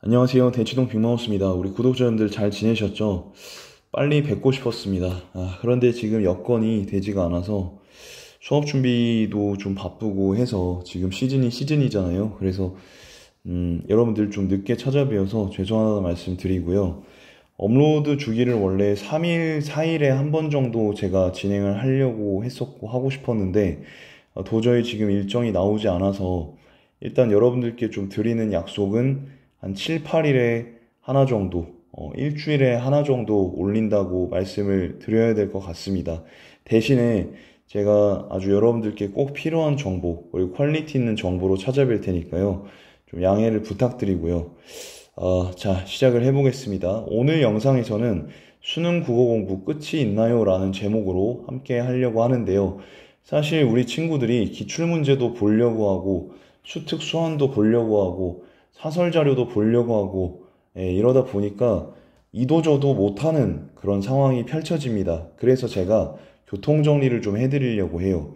안녕하세요. 대치동 빅마우스입니다. 우리 구독자님들 잘 지내셨죠? 빨리 뵙고 싶었습니다. 그런데 지금 여건이 되지가 않아서 수업 준비도 좀 바쁘고 해서 지금 시즌이 시즌이잖아요. 그래서 여러분들 좀 늦게 찾아뵈어서 죄송하다는 말씀 드리고요. 업로드 주기를 원래 3일, 4일에 한 번 정도 제가 진행을 하려고 했었고 하고 싶었는데 도저히 지금 일정이 나오지 않아서 일단 여러분들께 좀 드리는 약속은 한 7, 8일에 하나 정도, 일주일에 하나 정도 올린다고 말씀을 드려야 될 것 같습니다. 대신에 제가 아주 여러분들께 꼭 필요한 정보, 그리고 퀄리티 있는 정보로 찾아뵐 테니까요. 좀 양해를 부탁드리고요. 자, 시작을 해보겠습니다. 오늘 영상에서는 수능 국어 공부 끝이 있나요? 라는 제목으로 함께 하려고 하는데요. 사실 우리 친구들이 기출문제도 보려고 하고, 수특 수한도 보려고 하고, 사설 자료도 보려고 하고, 이러다 보니까 이도저도 못하는 그런 상황이 펼쳐집니다. 그래서 제가 교통정리를 좀 해드리려고 해요.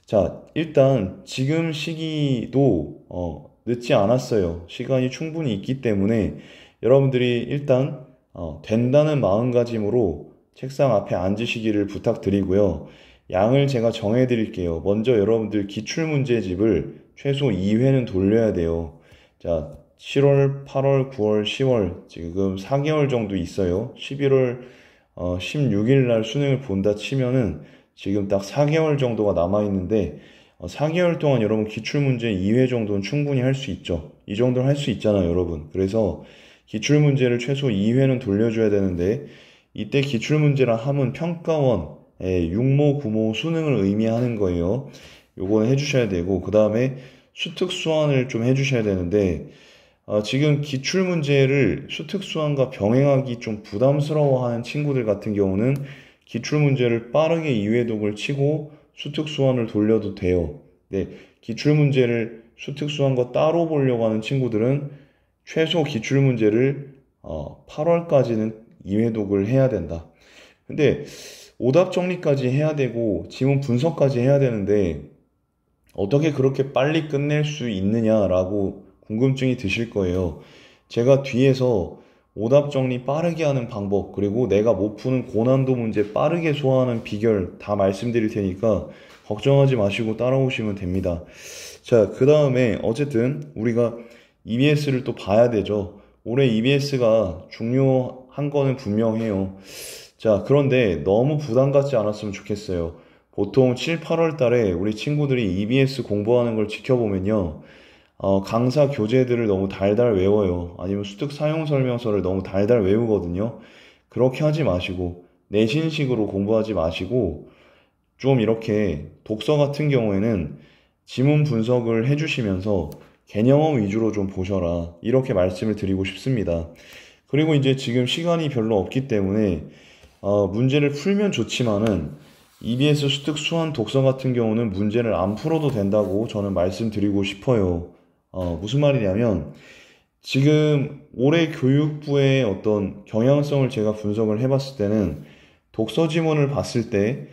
자, 일단 지금 시기도 늦지 않았어요. 시간이 충분히 있기 때문에 여러분들이 일단 된다는 마음가짐으로 책상 앞에 앉으시기를 부탁드리고요. 양을 제가 정해 드릴게요. 먼저 여러분들 기출문제집을 최소 2회는 돌려야 돼요. 자, 7월, 8월, 9월, 10월 지금 4개월 정도 있어요. 11월 16일 날 수능을 본다 치면은 지금 딱 4개월 정도가 남아 있는데 4개월 동안 여러분 기출문제 2회 정도는 충분히 할 수 있죠. 이 정도는 할 수 있잖아요, 여러분. 그래서 기출문제를 최소 2회는 돌려줘야 되는데 이때 기출문제라 함은 평가원, 육모, 구모, 수능을 의미하는 거예요. 요거는 해주셔야 되고 그 다음에 수특수완을 좀 해주셔야 되는데 지금 기출문제를 수특수완과 병행하기 좀 부담스러워하는 친구들 같은 경우는 기출문제를 빠르게 2회 독을 치고 수특수완을 돌려도 돼요. 네, 기출문제를 수특수완과 따로 보려고 하는 친구들은 최소 기출문제를 8월까지는 2회 독을 해야 된다. 근데 오답 정리까지 해야 되고 지문 분석까지 해야 되는데 어떻게 그렇게 빨리 끝낼 수 있느냐라고 궁금증이 드실 거예요. 제가 뒤에서 오답 정리 빠르게 하는 방법, 그리고 내가 못 푸는 고난도 문제 빠르게 소화하는 비결 다 말씀드릴 테니까 걱정하지 마시고 따라오시면 됩니다. 자, 그 다음에 어쨌든 우리가 EBS를 또 봐야 되죠. 올해 EBS가 중요한 거는 분명해요. 자, 그런데 너무 부담 갖지 않았으면 좋겠어요. 보통 7, 8월 달에 우리 친구들이 EBS 공부하는 걸 지켜보면요. 강사 교재들을 너무 달달 외워요. 아니면 수특 사용 설명서를 너무 달달 외우거든요. 그렇게 하지 마시고, 내신식으로 공부하지 마시고, 좀 이렇게 독서 같은 경우에는 지문 분석을 해주시면서 개념어 위주로 좀 보셔라. 이렇게 말씀을 드리고 싶습니다. 그리고 이제 지금 시간이 별로 없기 때문에 문제를 풀면 좋지만은 EBS 수특 수한 독서 같은 경우는 문제를 안 풀어도 된다고 저는 말씀드리고 싶어요. 무슨 말이냐면 지금 올해 교육부의 어떤 경향성을 제가 분석을 해봤을 때는 독서 지문을 봤을 때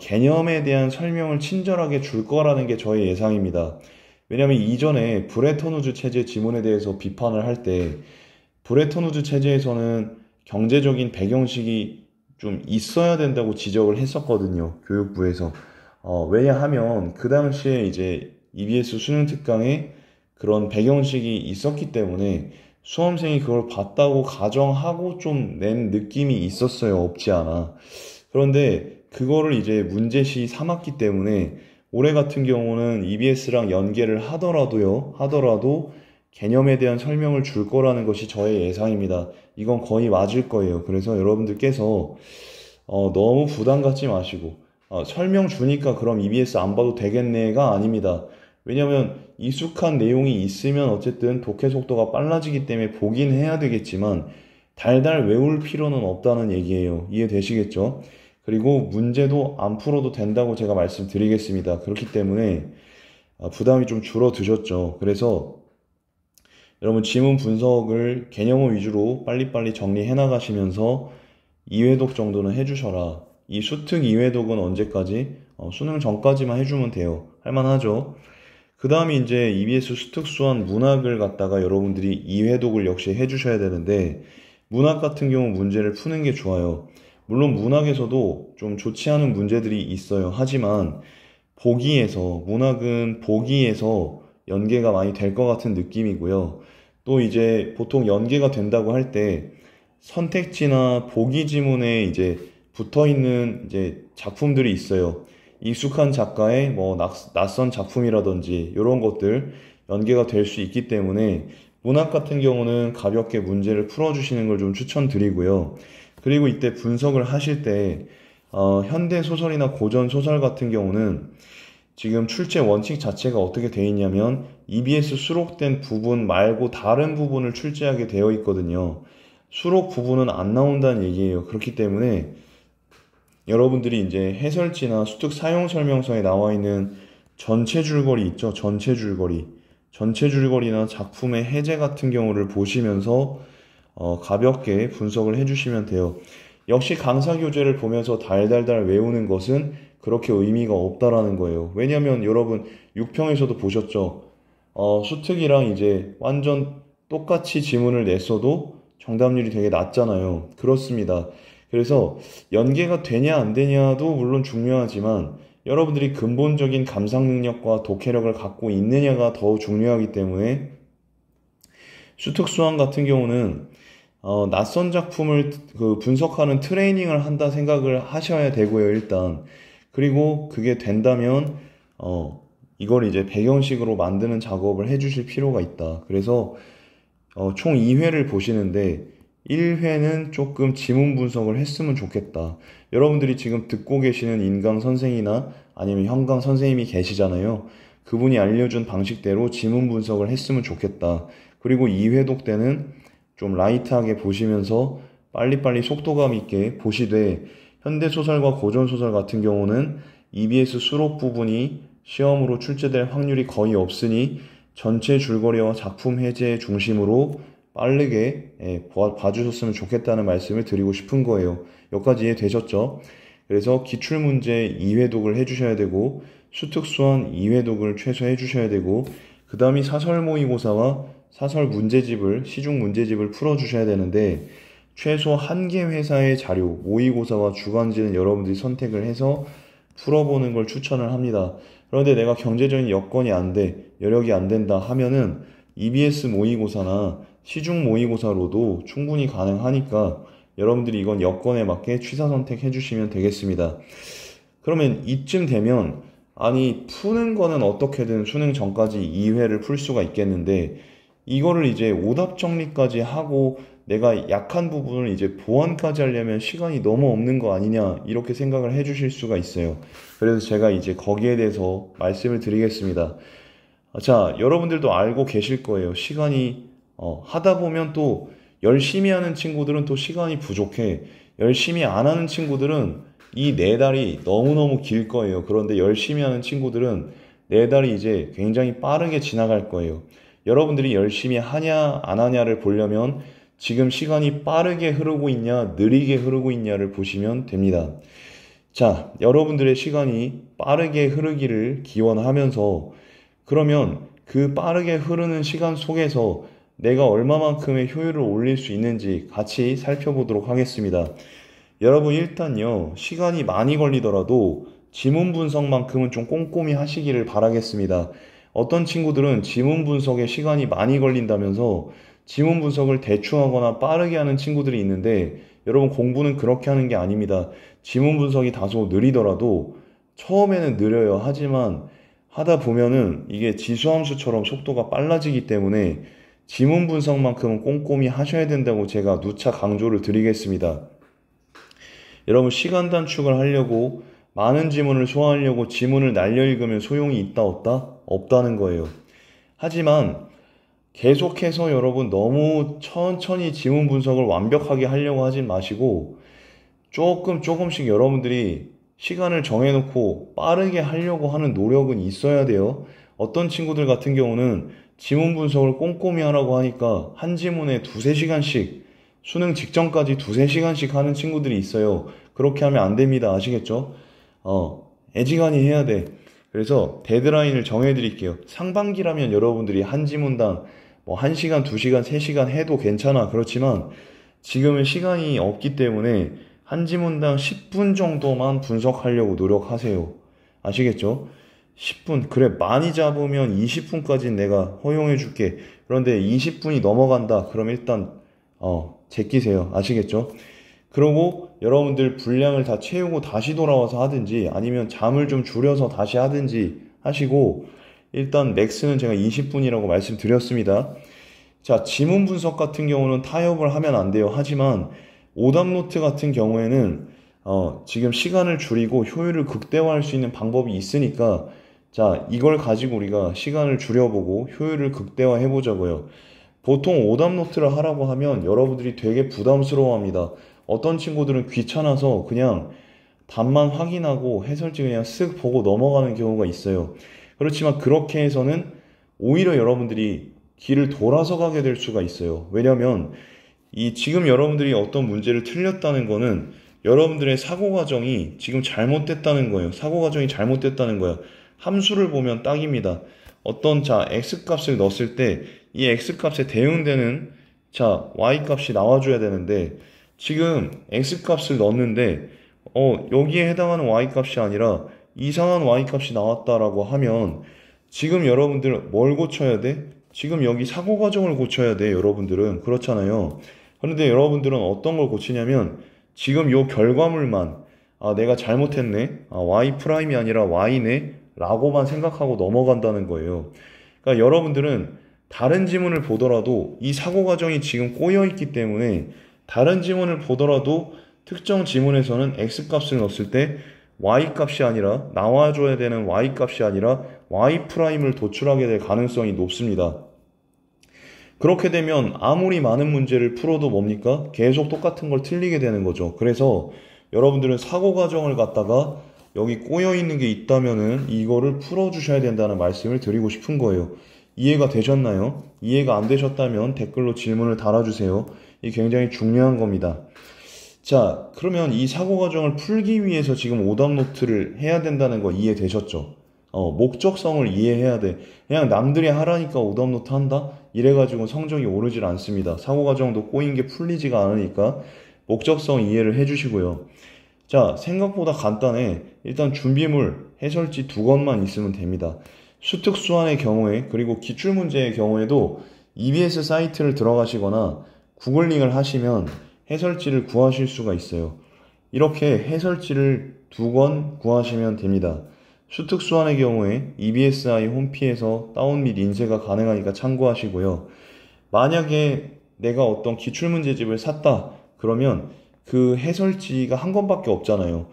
개념에 대한 설명을 친절하게 줄 거라는 게 저의 예상입니다. 왜냐하면 이전에 브레턴 우즈 체제 지문에 대해서 비판을 할 때 브레턴 우즈 체제에서는 경제적인 배경식이 좀 있어야 된다고 지적을 했었거든요. 교육부에서. 왜냐하면 그 당시에 이제 EBS 수능 특강에 그런 배경식이 있었기 때문에 수험생이 그걸 봤다고 가정하고 좀 낸 느낌이 있었어요. 없지 않아. 그런데 그거를 이제 문제시 삼았기 때문에 올해 같은 경우는 EBS랑 연계를 하더라도 개념에 대한 설명을 줄 거라는 것이 저의 예상입니다. 이건 거의 맞을 거예요. 그래서 여러분들께서 너무 부담 갖지 마시고 설명 주니까 그럼 EBS 안 봐도 되겠네가 아닙니다. 왜냐면 익숙한 내용이 있으면 어쨌든 독해 속도가 빨라지기 때문에 보긴 해야 되겠지만 달달 외울 필요는 없다는 얘기예요. 이해되시겠죠? 그리고 문제도 안 풀어도 된다고 제가 말씀드리겠습니다. 그렇기 때문에 부담이 좀 줄어드셨죠. 그래서 여러분 지문 분석을 개념어 위주로 빨리빨리 정리해 나가시면서 2회독 정도는 해주셔라. 이 수특 2회독은 언제까지? 수능 전까지만 해주면 돼요. 할만하죠? 그 다음에 이제 EBS 수특수한 문학을 갖다가 여러분들이 2회독을 역시 해주셔야 되는데, 문학 같은 경우 문제를 푸는 게 좋아요. 물론 문학에서도 좀 좋지 않은 문제들이 있어요. 하지만 문학은 보기에서 연계가 많이 될 것 같은 느낌이고요. 또 이제 보통 연계가 된다고 할 때 선택지나 보기 지문에 이제 붙어 있는 이제 작품들이 있어요. 익숙한 작가의 뭐 낯선 작품이라든지 이런 것들 연계가 될 수 있기 때문에 문학 같은 경우는 가볍게 문제를 풀어주시는 걸 좀 추천드리고요. 그리고 이때 분석을 하실 때 현대 소설이나 고전 소설 같은 경우는 지금 출제 원칙 자체가 어떻게 되어 있냐면 EBS 수록된 부분 말고 다른 부분을 출제하게 되어 있거든요. 수록 부분은 안 나온다는 얘기예요. 그렇기 때문에 여러분들이 이제 해설지나 수특 사용 설명서에 나와 있는 전체 줄거리 있죠? 전체 줄거리. 전체 줄거리나 작품의 해제 같은 경우를 보시면서 가볍게 분석을 해주시면 돼요. 역시 강사 교재를 보면서 달달달 외우는 것은 그렇게 의미가 없다라는 거예요. 왜냐면 여러분 6평에서도 보셨죠? 수특이랑 이제 완전 똑같이 지문을 냈어도 정답률이 되게 낮잖아요. 그렇습니다. 그래서 연계가 되냐 안 되냐도 물론 중요하지만 여러분들이 근본적인 감상 능력과 독해력을 갖고 있느냐가 더 중요하기 때문에 수특수학 같은 경우는 낯선 작품을 분석하는 트레이닝을 한다 생각을 하셔야 되고요, 일단. 그리고 그게 된다면 이걸 이제 배경식으로 만드는 작업을 해주실 필요가 있다. 그래서 총 2회를 보시는데 1회는 조금 지문 분석을 했으면 좋겠다. 여러분들이 지금 듣고 계시는 인강 선생이나 아니면 현강 선생님이 계시잖아요. 그분이 알려준 방식대로 지문 분석을 했으면 좋겠다. 그리고 2회독 때는 좀 라이트하게 보시면서 빨리빨리 속도감 있게 보시되 현대소설과 고전소설 같은 경우는 EBS 수록 부분이 시험으로 출제될 확률이 거의 없으니 전체 줄거리와 작품 해제 중심으로 빠르게 봐주셨으면 좋겠다는 말씀을 드리고 싶은 거예요. 여기까지 이해되셨죠? 그래서 기출문제 2회독을 해주셔야 되고 수특수한 2회독을 최소 해주셔야 되고 그 다음이 사설 모의고사와 사설 문제집을 시중 문제집을 풀어주셔야 되는데 최소 1개 회사의 자료 모의고사와 주간지는 여러분들이 선택을 해서 풀어보는 걸 추천을 합니다. 그런데 내가 경제적인 여건이 안 돼, 여력이 안 된다 하면은 EBS 모의고사나 시중 모의고사로도 충분히 가능하니까 여러분들이 이건 여건에 맞게 취사 선택해 주시면 되겠습니다. 그러면 이쯤 되면 아니 푸는 거는 어떻게든 수능 전까지 2회를 풀 수가 있겠는데 이거를 이제 오답 정리까지 하고 내가 약한 부분을 이제 보완까지 하려면 시간이 너무 없는 거 아니냐 이렇게 생각을 해 주실 수가 있어요. 그래서 제가 이제 거기에 대해서 말씀을 드리겠습니다. 자, 여러분들도 알고 계실 거예요. 시간이 하다 보면 또 열심히 하는 친구들은 또 시간이 부족해. 열심히 안 하는 친구들은 이 4달이 너무너무 길 거예요. 그런데 열심히 하는 친구들은 4달이 이제 굉장히 빠르게 지나갈 거예요. 여러분들이 열심히 하냐 안 하냐를 보려면 지금 시간이 빠르게 흐르고 있냐 느리게 흐르고 있냐를 보시면 됩니다. 자, 여러분들의 시간이 빠르게 흐르기를 기원하면서 그러면 그 빠르게 흐르는 시간 속에서 내가 얼마만큼의 효율을 올릴 수 있는지 같이 살펴보도록 하겠습니다. 여러분 일단요, 시간이 많이 걸리더라도 지문 분석만큼은 좀 꼼꼼히 하시기를 바라겠습니다. 어떤 친구들은 지문 분석에 시간이 많이 걸린다면서 지문 분석을 대충 하거나 빠르게 하는 친구들이 있는데 여러분 공부는 그렇게 하는 게 아닙니다. 지문 분석이 다소 느리더라도 처음에는 느려요. 하지만 하다 보면은 이게 지수함수처럼 속도가 빨라지기 때문에 지문 분석만큼은 꼼꼼히 하셔야 된다고 제가 누차 강조를 드리겠습니다. 여러분 시간 단축을 하려고 많은 지문을 소화하려고 지문을 날려 읽으면 소용이 있다 없다? 없다는 거예요. 하지만 계속해서 여러분 너무 천천히 지문 분석을 완벽하게 하려고 하진 마시고 조금씩 여러분들이 시간을 정해놓고 빠르게 하려고 하는 노력은 있어야 돼요. 어떤 친구들 같은 경우는 지문 분석을 꼼꼼히 하라고 하니까 한 지문에 2~3시간씩 수능 직전까지 2~3시간씩 하는 친구들이 있어요. 그렇게 하면 안 됩니다. 아시겠죠? 애지간히 해야 돼. 그래서 데드라인을 정해드릴게요. 상반기라면 여러분들이 한 지문당 뭐 1시간, 2시간, 3시간 해도 괜찮아. 그렇지만 지금은 시간이 없기 때문에 한 지문당 10분 정도만 분석하려고 노력하세요. 아시겠죠? 10분. 그래, 많이 잡으면 20분까지는 내가 허용해 줄게. 그런데 20분이 넘어간다. 그럼 일단, 제끼세요. 아시겠죠? 그러고 여러분들 분량을 다 채우고 다시 돌아와서 하든지 아니면 잠을 좀 줄여서 다시 하든지 하시고 일단 맥스는 제가 20분이라고 말씀드렸습니다. 자, 지문 분석 같은 경우는 타협을 하면 안 돼요. 하지만 오답노트 같은 경우에는 지금 시간을 줄이고 효율을 극대화할 수 있는 방법이 있으니까 자, 이걸 가지고 우리가 시간을 줄여보고 효율을 극대화해 보자고요. 보통 오답노트를 하라고 하면 여러분들이 되게 부담스러워합니다. 어떤 친구들은 귀찮아서 그냥 답만 확인하고 해설지 그냥 쓱 보고 넘어가는 경우가 있어요. 그렇지만 그렇게 해서는 오히려 여러분들이 길을 돌아서 가게 될 수가 있어요. 왜냐면 지금 여러분들이 어떤 문제를 틀렸다는 거는 여러분들의 사고 과정이 지금 잘못됐다는 거예요. 사고 과정이 잘못됐다는 거예요. 함수를 보면 딱입니다. 자, x값을 넣었을 때 이 x값에 대응되는 자, y값이 나와줘야 되는데 지금 x값을 넣었는데 여기에 해당하는 y값이 아니라 이상한 y값이 나왔다라고 하면 지금 여러분들 뭘 고쳐야 돼? 지금 여기 사고 과정을 고쳐야 돼, 여러분들은. 그렇잖아요. 그런데 여러분들은 어떤 걸 고치냐면 지금 요 결과물만 내가 잘못했네. y 프라임이 아니라 y네. 라고만 생각하고 넘어간다는 거예요. 그러니까 여러분들은 다른 지문을 보더라도 이 사고 과정이 지금 꼬여 있기 때문에 다른 지문을 보더라도 특정 지문에서는 x값을 넣었을 때 y값이 아니라 나와줘야 되는 y값이 아니라 y 프라임을 도출하게 될 가능성이 높습니다. 그렇게 되면 아무리 많은 문제를 풀어도 뭡니까? 계속 똑같은 걸 틀리게 되는 거죠. 그래서 여러분들은 사고 과정을 갖다가 여기 꼬여 있는 게 있다면은 이거를 풀어주셔야 된다는 말씀을 드리고 싶은 거예요. 이해가 되셨나요? 이해가 안 되셨다면 댓글로 질문을 달아주세요. 이게 굉장히 중요한 겁니다. 자, 그러면 이 사고 과정을 풀기 위해서 지금 오답노트를 해야 된다는 거 이해되셨죠? 목적성을 이해해야 돼. 그냥 남들이 하라니까 오답노트 한다? 이래가지고 성적이 오르질 않습니다. 사고 과정도 꼬인 게 풀리지가 않으니까 목적성 이해를 해주시고요. 자, 생각보다 간단해. 일단 준비물, 해설지 2권만 있으면 됩니다. 수특수안의 경우에 그리고 기출문제의 경우에도 EBS 사이트를 들어가시거나 구글링을 하시면 해설지를 구하실 수가 있어요. 이렇게 해설지를 2권 구하시면 됩니다. 수특수안의 경우에 EBSI 홈피에서 다운 및 인쇄가 가능하니까 참고하시고요. 만약에 내가 어떤 기출문제집을 샀다 그러면 그 해설지가 한 권밖에 없잖아요.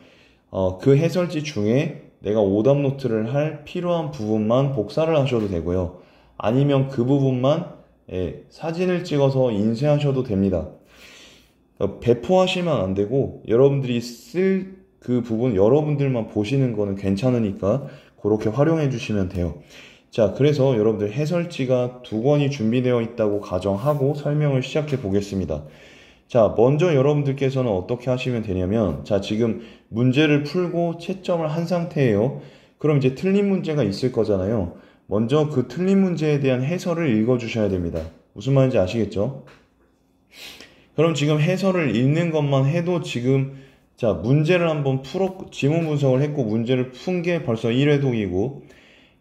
그 해설지 중에 내가 오답노트를 할 필요한 부분만 복사를 하셔도 되고요. 아니면 그 부분만 사진을 찍어서 인쇄하셔도 됩니다. 배포하시면 안 되고 여러분들이 쓸 그 부분 여러분들만 보시는 거는 괜찮으니까 그렇게 활용해 주시면 돼요. 자, 그래서 여러분들 해설지가 2권이 준비되어 있다고 가정하고 설명을 시작해 보겠습니다. 자, 먼저 여러분들께서는 어떻게 하시면 되냐면 자, 지금 문제를 풀고 채점을 한 상태예요. 그럼 이제 틀린 문제가 있을 거잖아요. 먼저 그 틀린 문제에 대한 해설을 읽어 주셔야 됩니다. 무슨 말인지 아시겠죠? 그럼 지금 해설을 읽는 것만 해도 지금 자, 문제를 한번 지문 분석을 했고 문제를 푼 게 벌써 1회독이고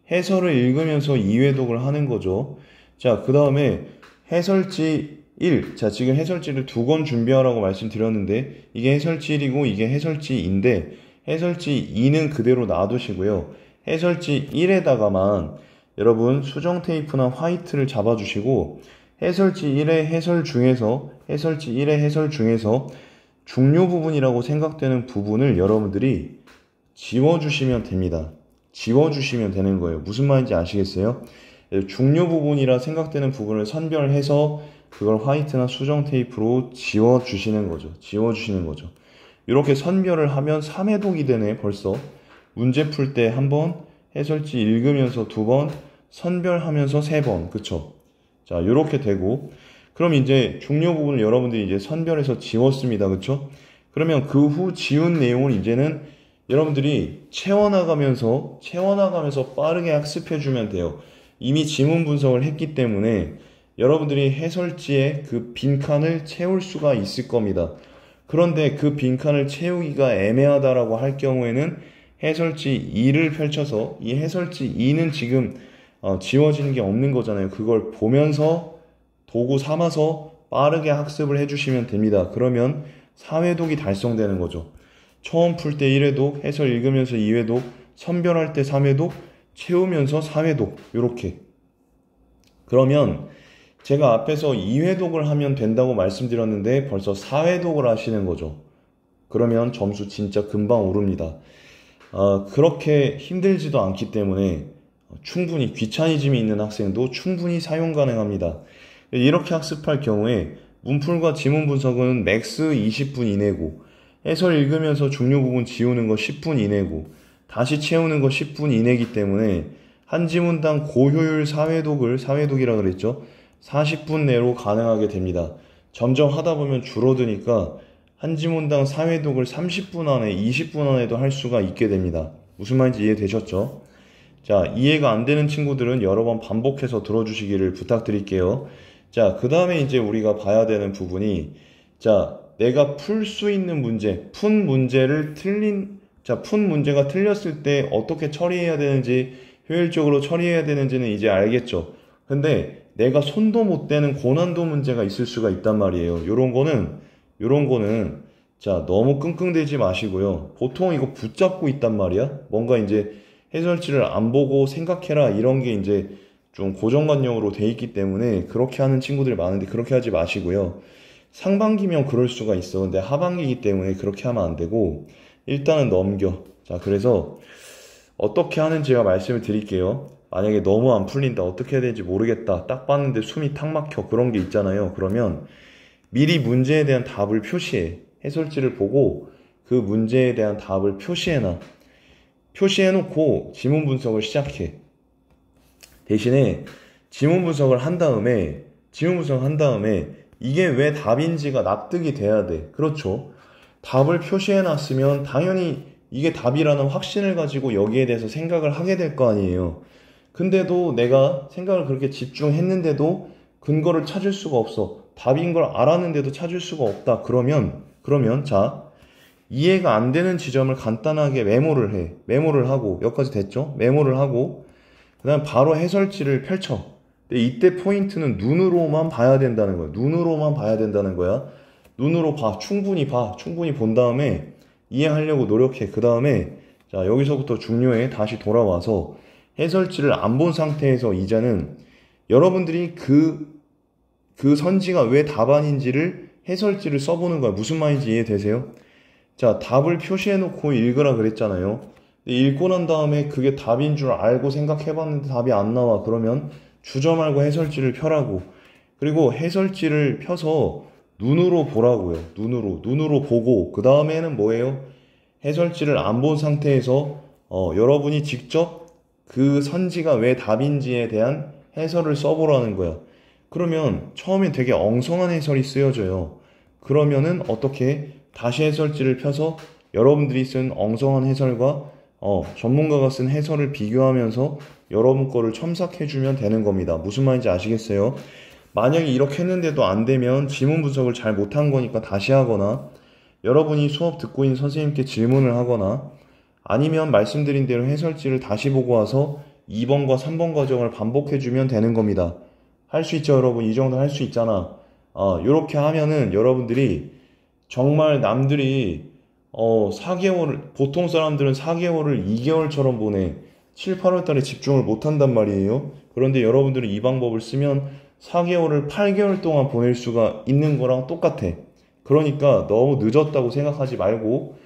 해설을 읽으면서 2회독을 하는 거죠. 자, 그 다음에 해설지 1. 자, 지금 해설지를 2권 준비하라고 말씀드렸는데 이게 해설지 1이고 이게 해설지인데 해설지 2는 그대로 놔두시고요. 해설지 1에다가만 여러분 수정 테이프나 화이트를 잡아주시고 해설지 1의 해설지 1의 해설 중에서 중요 부분이라고 생각되는 부분을 여러분들이 지워주시면 됩니다. 지워주시면 되는 거예요. 무슨 말인지 아시겠어요? 중요 부분이라 생각되는 부분을 선별해서 그걸 화이트나 수정 테이프로 지워주시는 거죠. 이렇게 선별을 하면 3회독이 되네, 벌써. 문제 풀 때 1번, 해설지 읽으면서 2번, 선별하면서 3번. 그쵸? 자, 이렇게 되고, 그럼 이제 중요 부분을 여러분들이 이제 선별해서 지웠습니다. 그쵸? 그러면 그 후 지운 내용을 이제는 여러분들이 채워나가면서 빠르게 학습해주면 돼요. 이미 지문 분석을 했기 때문에 여러분들이 해설지에 그 빈칸을 채울 수가 있을 겁니다. 그런데 그 빈칸을 채우기가 애매하다라고 할 경우에는 해설지 2를 펼쳐서, 이 해설지 2는 지금 지워지는 게 없는 거잖아요. 그걸 보면서 도구 삼아서 빠르게 학습을 해주시면 됩니다. 그러면 4회독이 달성되는 거죠. 처음 풀 때 1회독, 해설 읽으면서 2회독, 선별할 때 3회독, 채우면서 4회독, 요렇게. 그러면 제가 앞에서 2회독을 하면 된다고 말씀드렸는데 벌써 4회독을 하시는 거죠. 그러면 점수 진짜 금방 오릅니다. 그렇게 힘들지도 않기 때문에 충분히 귀차니즘이 있는 학생도 충분히 사용 가능합니다. 이렇게 학습할 경우에 문풀과 지문 분석은 맥스 20분 이내고, 해설 읽으면서 중요 부분 지우는 거 10분 이내고, 다시 채우는 거 10분 이내이기 때문에 한 지문당 고효율 4회독이라 그랬죠. 40분 내로 가능하게 됩니다. 점점 하다 보면 줄어드니까 한 지문당 4회독을 30분 안에, 20분 안에도 할 수가 있게 됩니다. 무슨 말인지 이해되셨죠? 자, 이해가 안 되는 친구들은 여러 번 반복해서 들어주시기를 부탁드릴게요. 자, 그 다음에 이제 우리가 봐야 되는 부분이, 자, 내가 풀 수 있는 문제, 푼 문제가 틀렸을 때 어떻게 처리해야 되는지, 효율적으로 처리해야 되는지는 이제 알겠죠. 근데 내가 손도 못 대는 고난도 문제가 있을 수가 있단 말이에요. 요런 거는, 자, 너무 끙끙대지 마시고요. 보통 이거 붙잡고 있단 말이야. 뭔가 이제 해설지를 안 보고 생각해라, 이런 게 이제 좀 고정관념으로 돼 있기 때문에 그렇게 하는 친구들이 많은데 그렇게 하지 마시고요. 상반기면 그럴 수가 있어. 근데 하반기이기 때문에 그렇게 하면 안 되고 일단은 넘겨. 자, 그래서 어떻게 하는지 제가 말씀을 드릴게요. 만약에 너무 안 풀린다, 어떻게 해야 되는지 모르겠다, 딱 봤는데 숨이 탁 막혀, 그런 게 있잖아요. 그러면 미리 문제에 대한 답을 표시해. 해설지를 보고 그 문제에 대한 답을 표시해놓고 지문 분석을 시작해. 대신에 지문 분석을 한 다음에 이게 왜 답인지가 납득이 돼야 돼. 그렇죠. 답을 표시해놨으면 당연히 이게 답이라는 확신을 가지고 여기에 대해서 생각을 하게 될 거 아니에요. 근데도 내가 생각을 그렇게 집중했는데도 근거를 찾을 수가 없어. 답인 걸 알았는데도 찾을 수가 없다. 그러면 자, 이해가 안 되는 지점을 간단하게 메모를 해. 메모를 하고, 여기까지 됐죠? 메모를 하고, 그 다음 바로 해설지를 펼쳐. 근데 이때 포인트는 눈으로만 봐야 된다는 거야. 눈으로만 봐야 된다는 거야. 눈으로 봐. 충분히 본 다음에 이해하려고 노력해. 그 다음에, 자, 여기서부터 중요해. 다시 돌아와서 해설지를 안 본 상태에서 이제는 여러분들이 그 선지가 왜 답안인지를 해설지를 써보는 거야. 무슨 말인지 이해되세요? 자, 답을 표시해놓고 읽으라 그랬잖아요. 읽고 난 다음에 그게 답인 줄 알고 생각해봤는데 답이 안 나와. 그러면 주저 말고 해설지를 펴라고. 그리고 해설지를 펴서 눈으로 보라고요. 눈으로 보고, 그 다음에는 뭐예요? 해설지를 안 본 상태에서 여러분이 직접 그 선지가 왜 답인지에 대한 해설을 써보라는 거야. 그러면 처음엔 되게 엉성한 해설이 쓰여져요. 그러면은 어떻게 다시 해설지를 펴서 여러분들이 쓴 엉성한 해설과 전문가가 쓴 해설을 비교하면서 여러분 거를 첨삭해주면 되는 겁니다. 무슨 말인지 아시겠어요? 만약에 이렇게 했는데도 안 되면 지문 분석을 잘 못한 거니까 다시 하거나, 여러분이 수업 듣고 있는 선생님께 질문을 하거나, 아니면 말씀드린 대로 해설지를 다시 보고 와서 2번과 3번 과정을 반복해주면 되는 겁니다. 할 수 있죠, 여러분? 이 정도 할 수 있잖아. 요렇게 하면은 여러분들이 정말 남들이 4개월, 보통 사람들은 4개월을 2개월처럼 보내. 7, 8월 달에 집중을 못 한단 말이에요. 그런데 여러분들이 이 방법을 쓰면 4개월을 8개월 동안 보낼 수가 있는 거랑 똑같아. 그러니까 너무 늦었다고 생각하지 말고,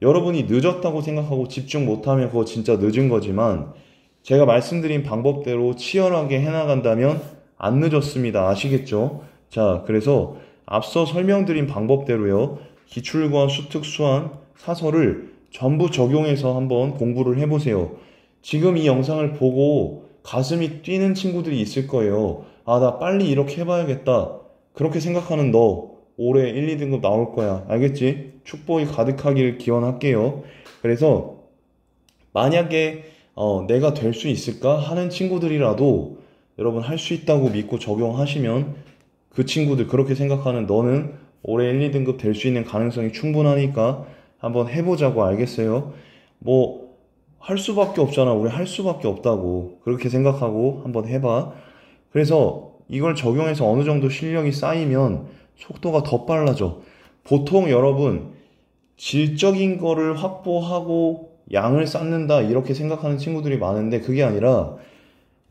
여러분이 늦었다고 생각하고 집중 못하면 그거 진짜 늦은 거지만, 제가 말씀드린 방법대로 치열하게 해나간다면 안 늦었습니다. 아시겠죠? 자, 그래서 앞서 설명드린 방법대로요, 기출과 수특, 수한, 사설을 전부 적용해서 한번 공부를 해보세요. 지금 이 영상을 보고 가슴이 뛰는 친구들이 있을 거예요. 나 빨리 이렇게 해봐야겠다. 그렇게 생각하는 너, 올해 1, 2등급 나올 거야. 알겠지? 축복이 가득하길 기원할게요. 그래서 만약에 내가 될 수 있을까 하는 친구들이라도 여러분 할 수 있다고 믿고 적용하시면 그 친구들 그렇게 생각하는 너는 올해 1, 2등급 될 수 있는 가능성이 충분하니까 한번 해보자고 알겠어요? 뭐 할 수밖에 없잖아. 우리 할 수밖에 없다고 그렇게 생각하고 한번 해봐. 그래서 이걸 적용해서 어느 정도 실력이 쌓이면 속도가 더 빨라져. 보통 여러분 질적인 거를 확보하고 양을 쌓는다 이렇게 생각하는 친구들이 많은데 그게 아니라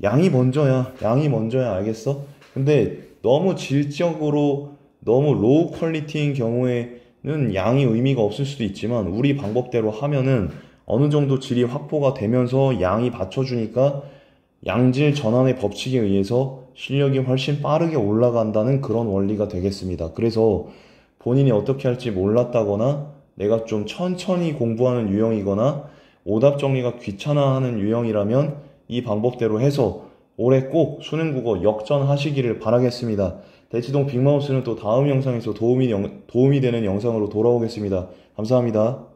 양이 먼저야. 양이 먼저야. 알겠어? 근데 너무 질적으로 너무 로우 퀄리티인 경우에는 양이 의미가 없을 수도 있지만 우리 방법대로 하면은 어느 정도 질이 확보가 되면서 양이 받쳐주니까 양질 전환의 법칙에 의해서 실력이 훨씬 빠르게 올라간다는 그런 원리가 되겠습니다. 그래서 본인이 어떻게 할지 몰랐다거나 내가 좀 천천히 공부하는 유형이거나 오답 정리가 귀찮아하는 유형이라면 이 방법대로 해서 올해 꼭 수능국어 역전하시기를 바라겠습니다. 대치동 빅마우스는 또 다음 영상에서 도움이 되는 영상으로 돌아오겠습니다. 감사합니다.